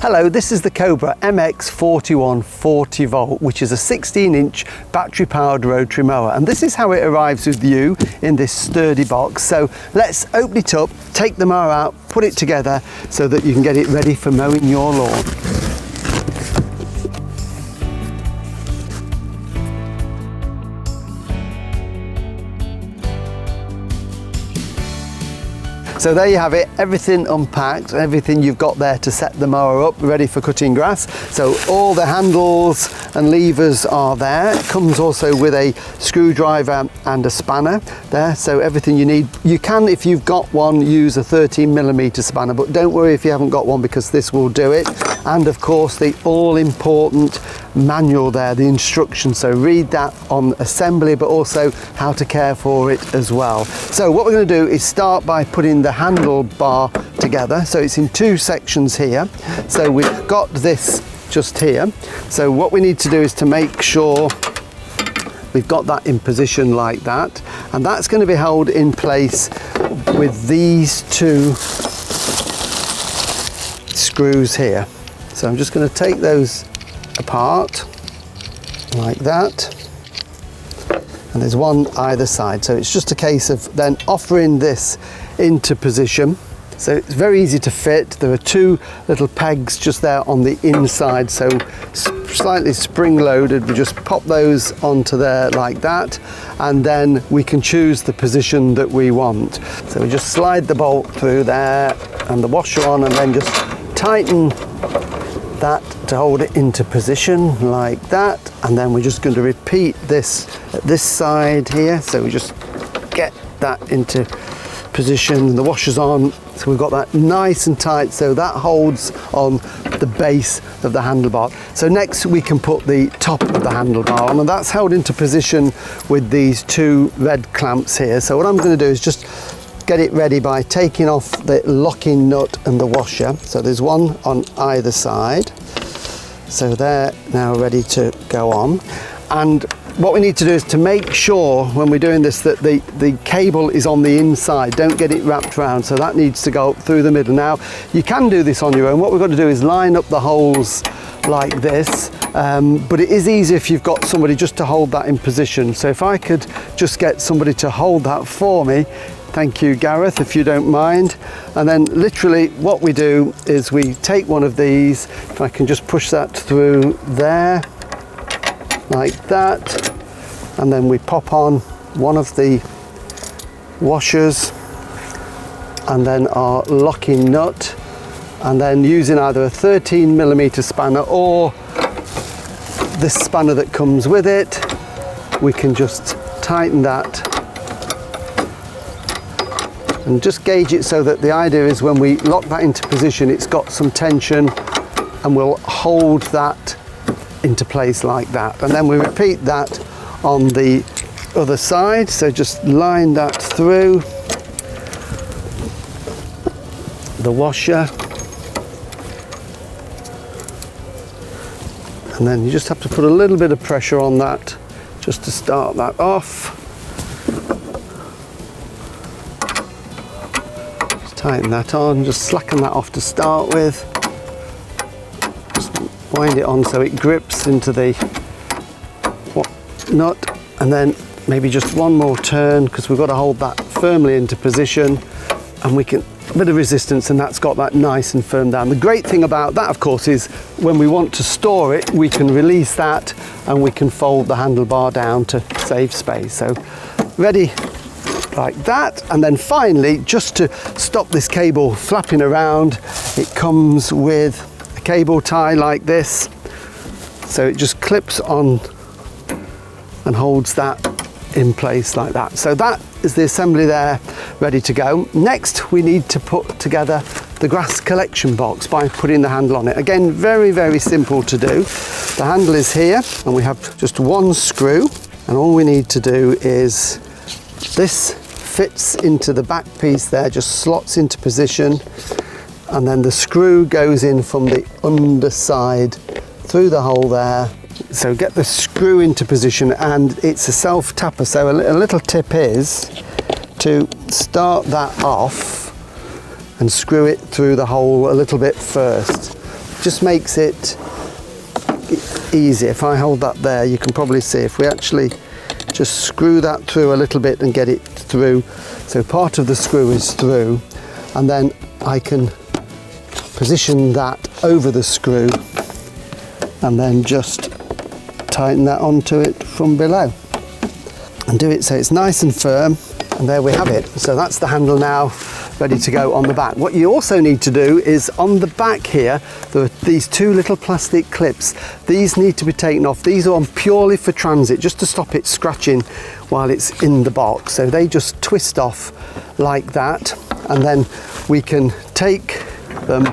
Hello, this is the Cobra MX4140V, which is a 16-inch battery-powered rotary mower, and this is how it arrives with you in this sturdy box. So let's open it up, take the mower out, put it together so that you can get it ready for mowing your lawn. So there you have it, everything unpacked, everything you've got there to set the mower up, ready for cutting grass. So all the handles and levers are there. It comes also with a screwdriver and a spanner there, so everything you need. You can, if you've got one, use a 13mm spanner, but don't worry if you haven't got one because this will do it. And of course the all-important manual there, the instructions, so read that on assembly but also how to care for it as well. So what we're going to do is start by putting the handlebar together. So it's in two sections here. So we've got this just here. So what we need to do is to make sure we've got that in position like that, and that's going to be held in place with these two screws here. So I'm just going to take those apart like that, and there's one either side, so it's just a case of then offering this into position. So it's very easy to fit. There are two little pegs just there on the inside, so slightly spring loaded. We just pop those onto there like that, and then we can choose the position that we want. So we just slide the bolt through there and the washer on, and then just tighten that to hold it into position like that. And then we're just going to repeat this at this side here. So we just get that into position, the washer's on, so we've got that nice and tight, so that holds on the base of the handlebar. So next we can put the top of the handlebar on, and that's held into position with these two red clamps here. So what I'm going to do is just get it ready by taking off the locking nut and the washer. So there's one on either side, so they're now ready to go on. And what we need to do is to make sure when we're doing this that the cable is on the inside. Don't get it wrapped around, so that needs to go through the middle. Now you can do this on your own. What we've got to do is line up the holes like this, but it is easy if you've got somebody just to hold that in position. So if I could just get somebody to hold that for me. Thank you, Gareth, if you don't mind. And then literally what we do is we take one of these, if I can just push that through there like that, and then we pop on one of the washers and then our locking nut, and then using either a 13mm spanner or this spanner that comes with it, we can just tighten that and just gauge it, so that the idea is when we lock that into position it's got some tension and we'll hold that into place like that. And then we repeat that on the other side, so just line that through the washer, and then you just have to put a little bit of pressure on that just to start that off. Just tighten that on, just slacken that off to start with. Wind it on so it grips into the nut, and then maybe just one more turn, because we've got to hold that firmly into position, and we can, a bit of resistance, and that's got that nice and firm down. The great thing about that, of course, is when we want to store it, we can release that and we can fold the handlebar down to save space. So ready like that. And then finally, just to stop this cable flapping around, it comes with cable tie like this, so it just clips on and holds that in place like that. So that is the assembly there, ready to go. Next we need to put together the grass collection box by putting the handle on it. Again, very, very simple to do. The handle is here, and we have just one screw, and all we need to do is this fits into the back piece there, just slots into position, and then the screw goes in from the underside through the hole there. So get the screw into position, and it's a self tapper, so a little tip is to start that off and screw it through the hole a little bit first. just makes it easy. If I hold that there, you can probably see if we actually just screw that through a little bit and get it through. So part of the screw is through, and then I can position that over the screw and then just tighten that onto it from below and do it so it's nice and firm. And there we have it. So that's the handle now ready to go on the back. What you also need to do is on the back here, there are these two little plastic clips. These need to be taken off. These are on purely for transit, just to stop it scratching while it's in the box. So they just twist off like that, and then we can take them,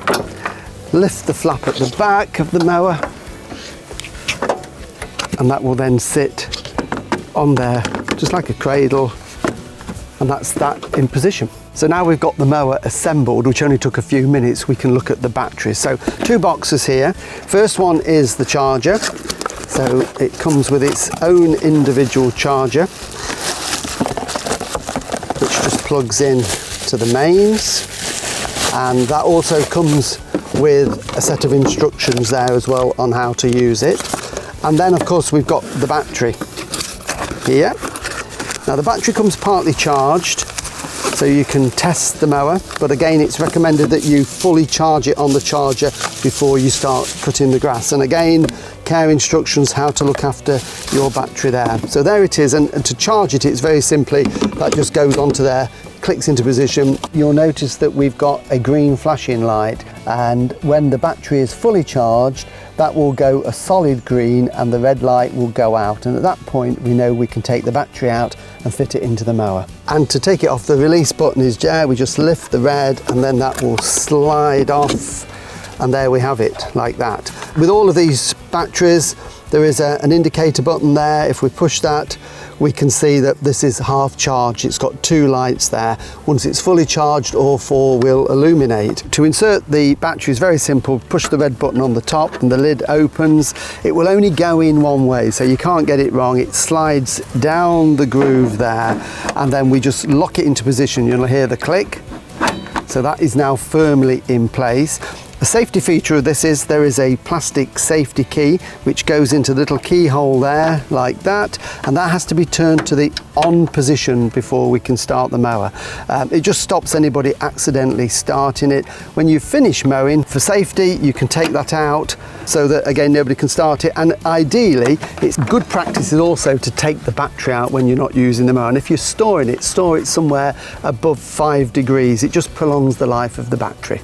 lift the flap at the back of the mower, and that will then sit on there just like a cradle, and that's that in position. So now we've got the mower assembled, which only took a few minutes, we can look at the batteries. So two boxes here. First one is the charger. So it comes with its own individual charger, which just plugs in to the mains. And that also comes with a set of instructions there as well on how to use it. And then of course we've got the battery here. Now the battery comes partly charged, so you can test the mower, but again it's recommended that you fully charge it on the charger before you start cutting the grass. And again, care instructions how to look after your battery there. So there it is, and to charge it, it's very simply, that just goes onto there, clicks into position. You'll notice that we've got a green flashing light, and when the battery is fully charged, that will go a solid green and the red light will go out, and at that point we know we can take the battery out and fit it into the mower. And to take it off, the release button is there. We just lift the red and then that will slide off, and there we have it, like that. With all of these batteries, there is an indicator button there. If we push that, we can see that this is half charged. It's got two lights there. Once it's fully charged, all four will illuminate. To insert the battery is very simple. Push the red button on the top and the lid opens. It will only go in one way, so you can't get it wrong. It slides down the groove there, and then we just lock it into position. You'll hear the click. So that is now firmly in place. A safety feature of this is there is a plastic safety key which goes into the little keyhole there like that, and that has to be turned to the on position before we can start the mower. It just stops anybody accidentally starting it. When you finish mowing, for safety you can take that out so that again nobody can start it, and ideally it's good practice is also to take the battery out when you're not using the mower, and if you're storing it, store it somewhere above 5 degrees. It just prolongs the life of the battery.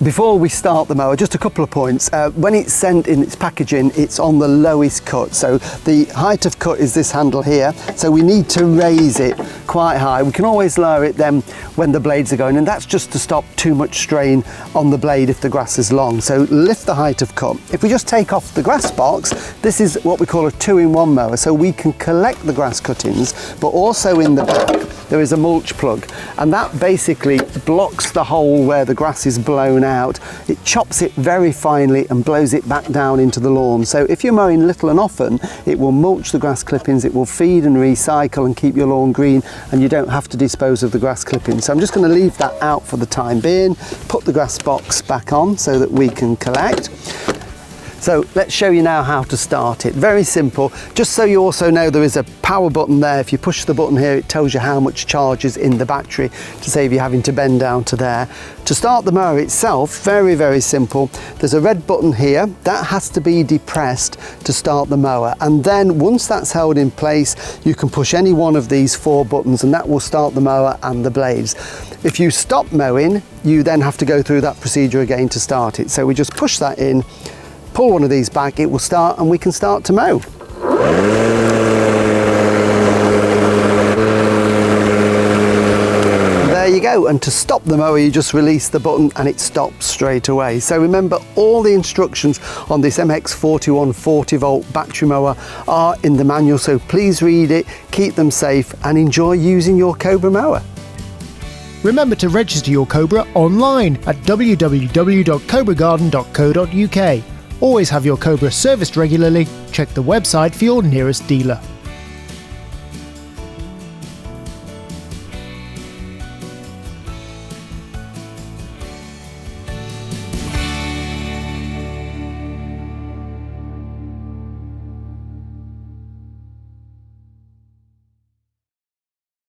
Before we start the mower, just a couple of points. When it's sent in its packaging, it's on the lowest cut. So the height of cut is this handle here. So we need to raise it quite high. We can always lower it then when the blades are going, and that's just to stop too much strain on the blade if the grass is long. So lift the height of cut. If we just take off the grass box, this is what we call a 2-in-1 mower. So we can collect the grass cuttings, but also in the back there is a mulch plug, and that basically blocks the hole where the grass is blown out. It chops it very finely and blows it back down into the lawn. So if you're mowing little and often, it will mulch the grass clippings, it will feed and recycle and keep your lawn green, and you don't have to dispose of the grass clippings. So I'm just going to leave that out for the time being, put the grass box back on so that we can collect. So let's show you now how to start it. Very simple. Just so you also know, there is a power button there. If you push the button here, it tells you how much charge is in the battery to save you having to bend down to there. To start the mower itself, very, very simple. There's a red button here. That has to be depressed to start the mower. And then once that's held in place, you can push any one of these 4 buttons and that will start the mower and the blades. If you stop mowing, you then have to go through that procedure again to start it. So we just push that in, pull one of these back, it will start and we can start to mow. There you go, and to stop the mower you just release the button and it stops straight away. So remember, all the instructions on this MX4140 volt battery mower are in the manual, so please read it, keep them safe and enjoy using your Cobra mower. Remember to register your Cobra online at www.cobragarden.co.uk. Always have your Cobra serviced regularly. Check the website for your nearest dealer.